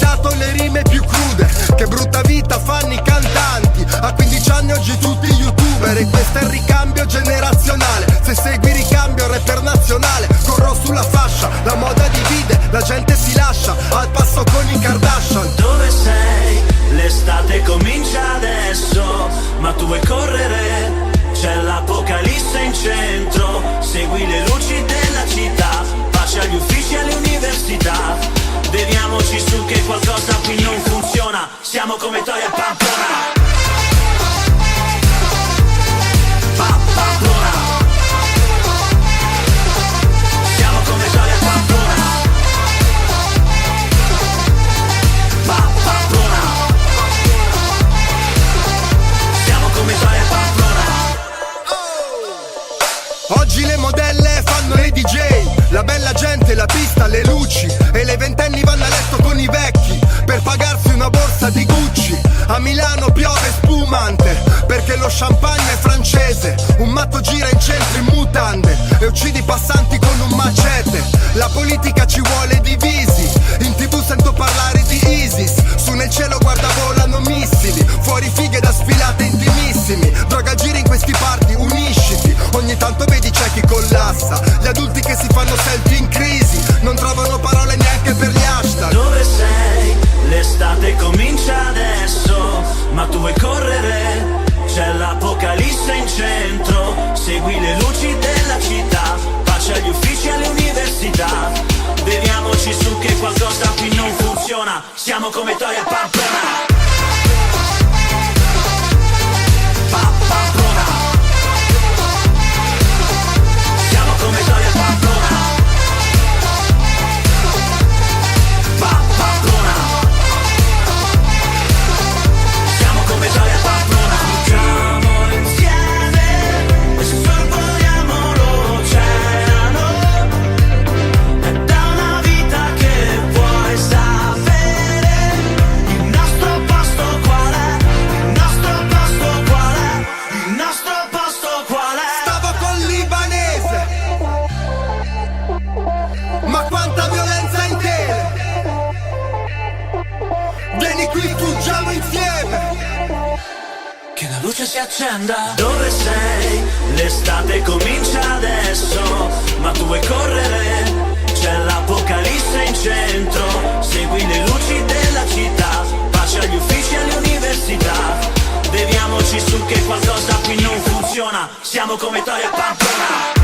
inventato le rime più crude. Che brutta vita fanno i cantanti, a 15 anni oggi tutti youtuber. E questo è il ricambio generazionale, se segui ricambio rapper nazionale. Corro sulla fascia, la moda divide, la gente si lascia, al passo con i Kardashian. Dove sei? L'estate comincia adesso, ma tu vuoi correre? C'è l'apocalisse in centro, segui le luci della città, pace agli uffici e alle università. Beviamoci su che qualcosa qui non funziona, siamo come Toia e Pamplona. Pamplona. Siamo come Toia e Pamplona. Pamplona. Siamo come Toia e Pamplona. Oggi le modelle fanno le DJ, la bella gente, la pista, le luci. E le ventenni vanno a letto con i vecchi per pagarsi una borsa di Gucci. A Milano piove spumante perché lo champagne è francese. Un matto gira in centro in mutande e uccidi i passanti con un macete. La politica ci vuole divisi, in TV sento parlare di ISIS. Su nel cielo guarda volano missili, fuori fighe da sfilate intimissimi. Droga giri in questi party, unisciti. Ogni tanto vedi c'è chi collassa, gli adulti che si fanno selfie in crisi, non trovano parole neanche per gli hashtag. Dove sei? L'estate comincia adesso, ma tu vuoi correre? C'è l'apocalisse in centro, segui le luci della città, pace agli uffici e alle università. Beviamoci su che qualcosa qui non funziona, siamo come Toia e Pamplona. Pamplona. Siamo come Toia e Pamplona. Pamplona. Siamo come Toia e Pamplona. Siamo insieme e sorvoliamo l'oceano. È da una vita che vuoi sapere. Il nostro posto qual è? Il nostro posto qual è? Il nostro posto qual è? Stavo col libanese, ma quanta violenza in tele. Vieni qui, fuggiamo insieme. Che la luce si accenda. Dove sei? L'estate comincia adesso, ma tu vuoi correre? C'è l'apocalisse in centro, segui le luci della città, pace agli uffici e alle università. Beviamoci su che qualcosa qui non funziona, siamo come Toia e Pamplona.